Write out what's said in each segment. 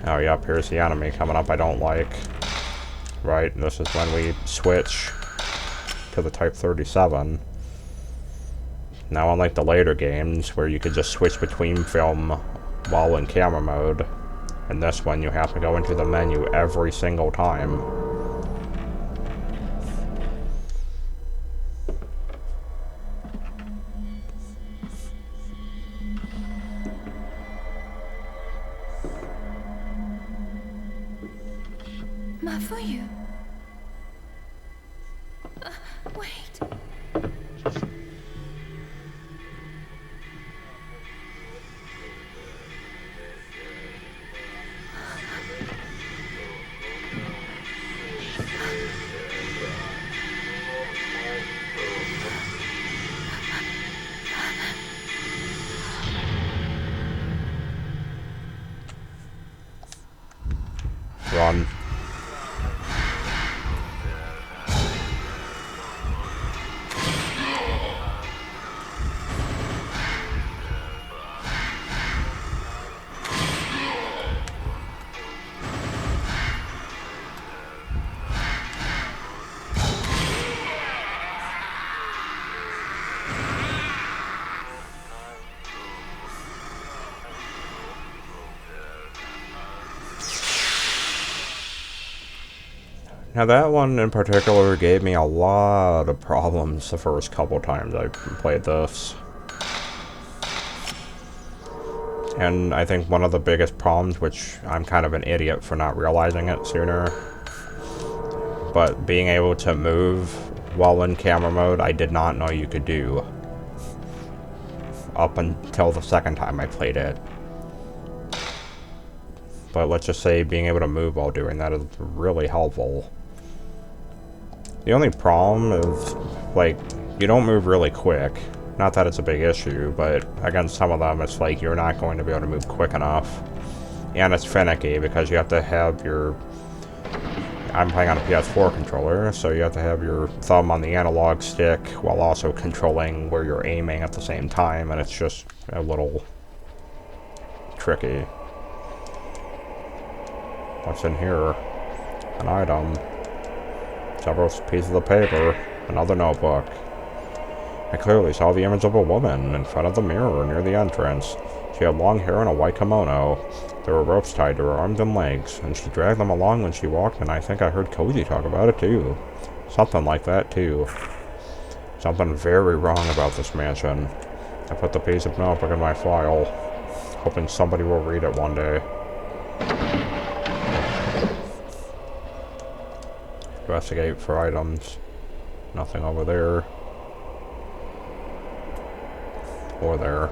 Oh, yep, here's the enemy coming up I don't like. Right, this is when we switch to the Type 37. Now, unlike the later games, where you could just switch between film while in camera mode, in this one you have to go into the menu every single time. Ma for you. Wait. Run. Now that one in particular gave me a lot of problems the first couple times I played this. And I think one of the biggest problems, which I'm kind of an idiot for not realizing it sooner, but being able to move while in camera mode, I did not know you could do. Up until the second time I played it. But let's just say being able to move while doing that is really helpful. The only problem is, like, you don't move really quick. Not that it's a big issue, but against some of them, it's like you're not going to be able to move quick enough. And it's finicky because you have to have your... I'm playing on a PS4 controller, so you have to have your thumb on the analog stick while also controlling where you're aiming at the same time, and it's just a little tricky. What's in here? An item. Several pieces of paper. Another notebook. I clearly saw the image of a woman in front of the mirror near the entrance. She had long hair and a white kimono. There were ropes tied to her arms and legs, and she dragged them along when she walked, and I think I heard Cozy talk about it too. Something like that too. Something very wrong about this mansion. I put the piece of notebook in my file, hoping somebody will read it one day. Investigate for items. Nothing over there. Or there.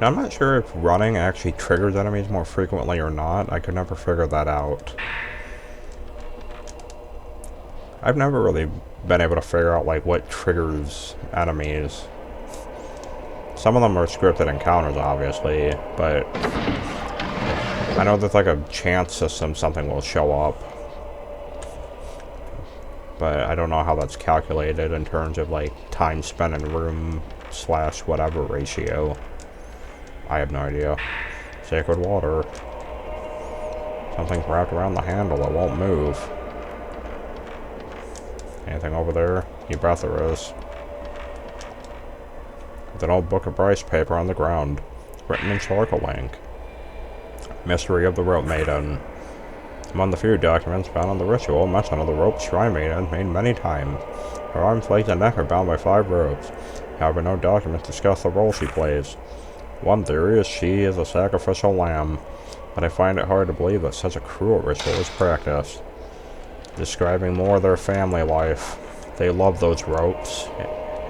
Now, I'm not sure if running actually triggers enemies more frequently or not. I could never figure that out. I've never really been able to figure out, like, what triggers enemies. Some of them are scripted encounters, obviously, but I know there's like a chance system something will show up. But I don't know how that's calculated in terms of like time spent in room / whatever ratio. I have no idea. Sacred water. Something's wrapped around the handle that won't move. Anything over there? You bet there is. An old book of rice paper on the ground, written in charcoal ink. Mystery of the Rope Maiden. Among the few documents found on the ritual, mention of the rope shrine maiden made many times. Her arms, legs, and neck are bound by 5 ropes. However, no documents discuss the role she plays. One theory is she is a sacrificial lamb, but I find it hard to believe that such a cruel ritual is practiced. Describing more of their family life, they love those ropes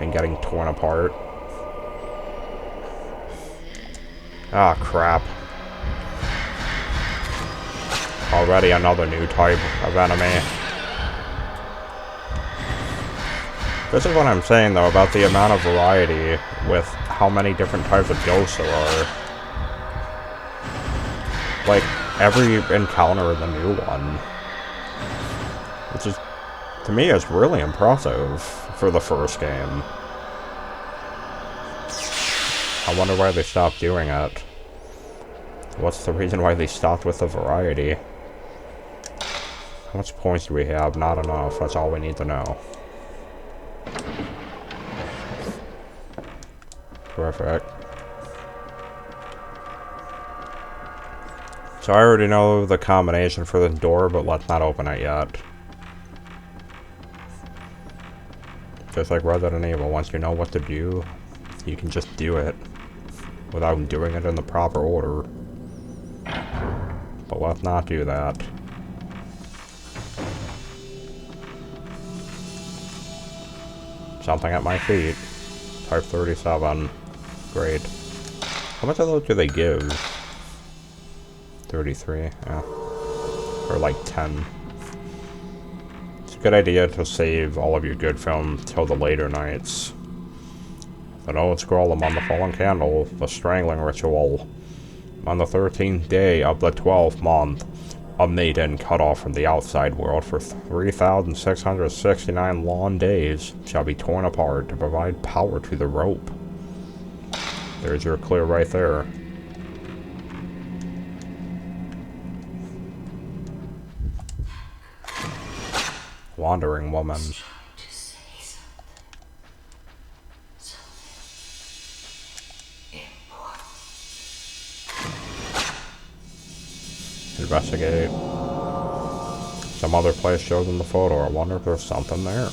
and getting torn apart. Ah, crap. Already another new type of enemy. This is what I'm saying, though, about the amount of variety with how many different types of ghosts there are. Like, every encounter is a new one. Which is, to me, is really impressive for the first game. I wonder why they stopped doing it. What's the reason why they stopped with the variety? How much points do we have? Not enough. That's all we need to know. Perfect. So I already know the combination for the door, but let's not open it yet. Just like Resident Evil, once you know what to do, you can just do it without doing it in the proper order. But let's not do that. Something at my feet. Type 37. Great. How much of those do they give? 33, yeah. Or like 10. It's a good idea to save all of your good film till the later nights. The old scroll among the fallen candle, the strangling ritual. On the 13th day of the 12th month, a maiden cut off from the outside world for 3,669 long days shall be torn apart to provide power to the rope. There's your clue right there. Wandering woman. Investigate. Some other place shows in the photo. I wonder if there's something there.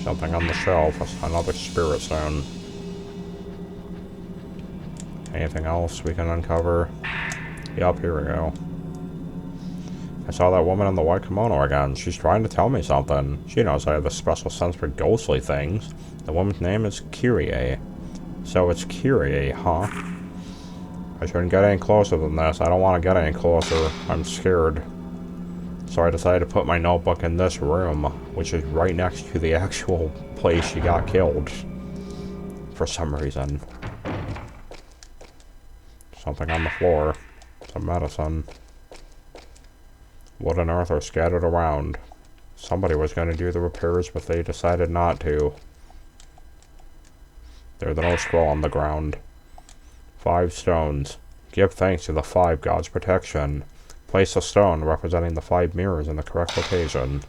Something on the shelf. Another spirit stone. Anything else we can uncover? Yup, here we go. I saw that woman in the white kimono again. She's trying to tell me something. She knows I have a special sense for ghostly things. The woman's name is Kyrie. So it's Kyrie, huh? I shouldn't get any closer than this. I don't want to get any closer. I'm scared. So I decided to put my notebook in this room, which is right next to the actual place she got killed. For some reason. Something on the floor. Some medicine. Wood and earth are scattered around. Somebody was going to do the repairs, but they decided not to. There's an old scroll on the ground. 5 stones. Give thanks to the 5 gods' protection. Place a stone representing the 5 mirrors in the correct location.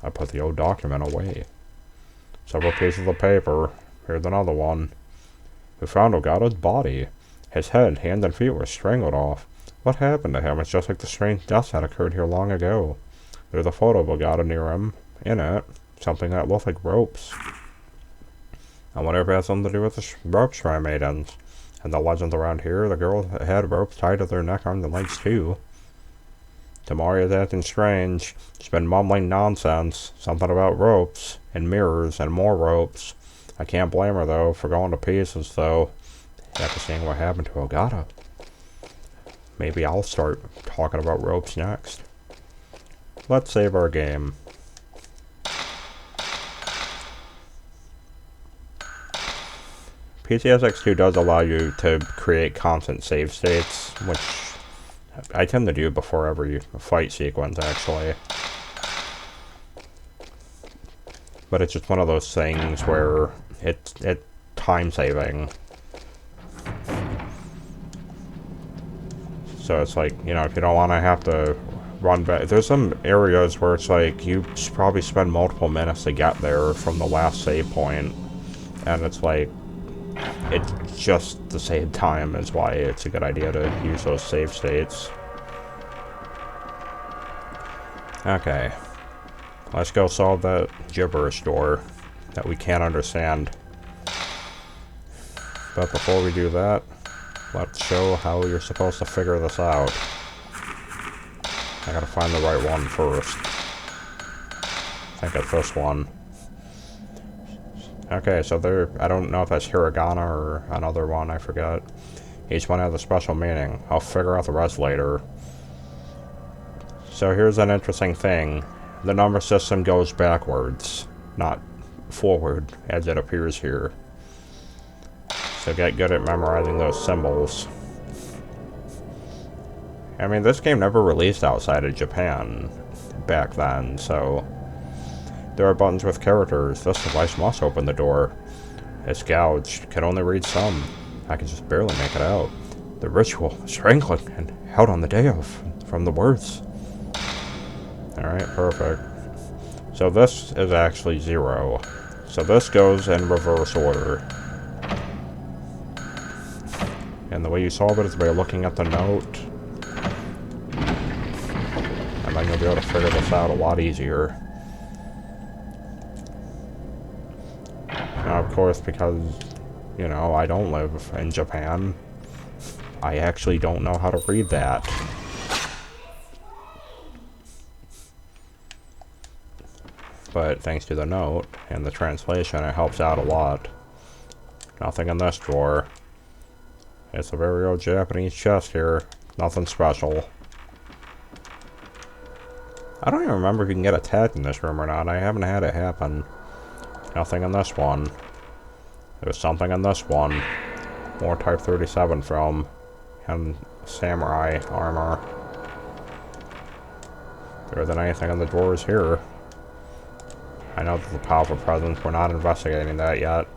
I put the old document away. Several pieces of paper. Here's another one. We found Ogata's body. His head, hand, and feet were strangled off. What happened to him? It's just like the strange deaths that occurred here long ago. There's a photo of Ogata near him. In it, something that looked like ropes. I wonder if it has something to do with the rope shrine maidens. And the legends around here, the girls had ropes tied to their neck, arms, and legs too. Tamari's acting strange. She's been mumbling nonsense. Something about ropes, and mirrors, and more ropes. I can't blame her though, for going to pieces though. After seeing what happened to Ogata. Maybe I'll start talking about ropes next. Let's save our game. PCSX2 does allow you to create constant save states, which I tend to do before every fight sequence, actually. But it's just one of those things where it's time saving. So it's like, you know, if you don't want to have to run back. There's some areas where it's like you probably spend multiple minutes to get there from the last save point. And it's like, it's just the same time is why it's a good idea to use those save states. Okay. Let's go solve that gibberish door that we can't understand. But before we do that, let's show how you're supposed to figure this out. I gotta find the right one first. I think it's this one. Okay, so there, I don't know if that's hiragana or another one, I forgot. Each one has a special meaning. I'll figure out the rest later. So here's an interesting thing. The number system goes backwards, not forward, as it appears here. So get good at memorizing those symbols. I mean, this game never released outside of Japan back then, so There are buttons with characters. This device must open the door. It's gouged. Can only read some. I can just barely make it out. The ritual, strangling, and held on the day of, from the words. Alright, perfect. So this is actually 0. So this goes in reverse order. And the way you solve it is by looking at the note. And then you'll be able to figure this out a lot easier. Now, of course, because, you know, I don't live in Japan, I actually don't know how to read that. But thanks to the note and the translation, it helps out a lot. Nothing in this drawer. It's a very old Japanese chest here. Nothing special. I don't even remember if you can get attacked in this room or not. I haven't had it happen. Nothing in this one. There's something in this one. More Type 37 film. And samurai armor. Better than anything in the drawers here. I know that the powerful presence, we're not investigating that yet.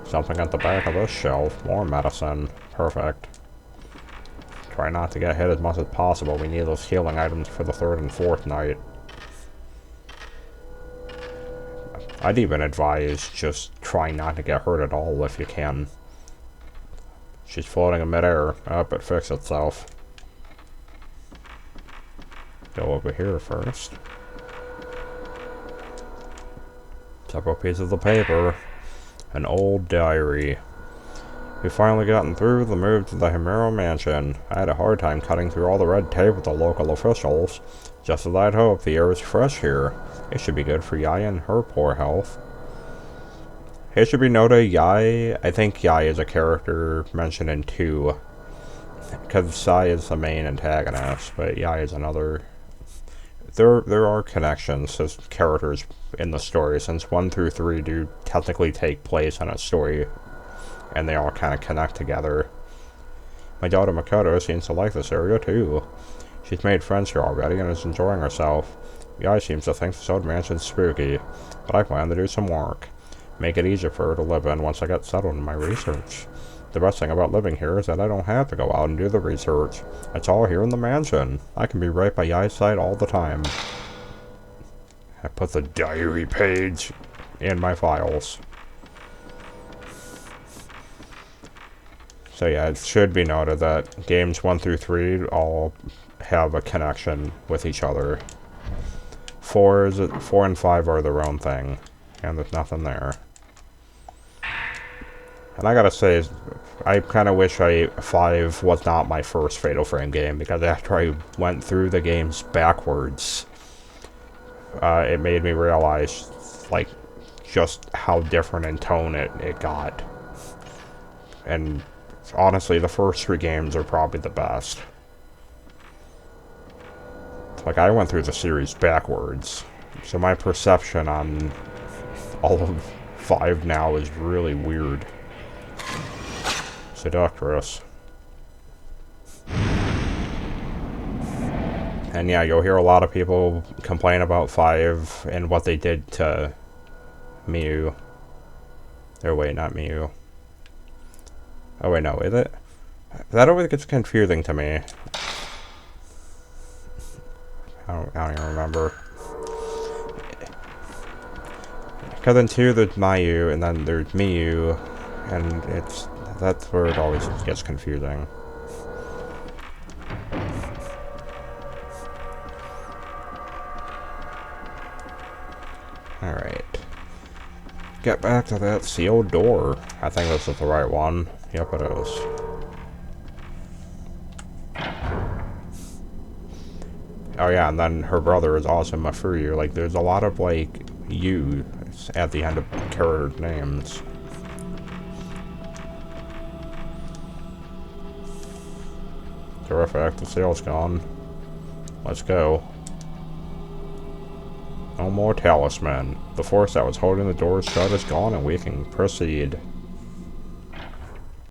Something at the back of this shelf. More medicine. Perfect. Try not to get hit as much as possible. We need those healing items for the 3rd and 4th night. I'd even advise just try not to get hurt at all if you can. She's floating in midair. Up, it fixed itself. Go over here first. Several pieces of paper. An old diary. We've finally gotten through the move to the Himuro mansion. I had a hard time cutting through all the red tape with the local officials. Just as I'd hoped, the air is fresh here. It should be good for Yai and her poor health. It should be noted, Yai, I think Yai is a character mentioned in 2. Because Sai is the main antagonist, but Yai is another. There are connections as characters in the story, since 1 through 3 do technically take place in a story, and they all kind of connect together. My daughter Makoto seems to like this area too. She's made friends here already and is enjoying herself. Yai seems to think this old mansion's spooky, but I plan to do some work. Make it easier for her to live in once I get settled in my research. The best thing about living here is that I don't have to go out and do the research. It's all here in the mansion. I can be right by Yai's side all the time. I put the diary page in my files. So yeah, it should be noted that games 1 through 3 all have a connection with each other. 4 and 5 are their own thing, and there's nothing there. And I gotta say, I kind of wish 5 was not my first Fatal Frame game, because after I went through the games backwards, it made me realize, like, just how different in tone it got. And honestly, the first 3 games are probably the best. Like, I went through the series backwards, so my perception on all of 5 now is really weird. Seductress. And yeah, you'll hear a lot of people complain about 5 and what they did to Miyu. Or wait, not Miyu. Oh wait, no, is it? That always gets confusing to me. I don't even remember. Because in 2 there's Mayu, and then there's Miyu, and that's where it always gets confusing. Alright. Get back to that sealed door. I think this is the right one. Yep, it is. Oh yeah, and then her brother is also Mafuyu. Like, there's a lot of, like, you at the end of character names. Terrific, the sale's gone. Let's go. No more talisman. The force that was holding the doors shut is gone and we can proceed.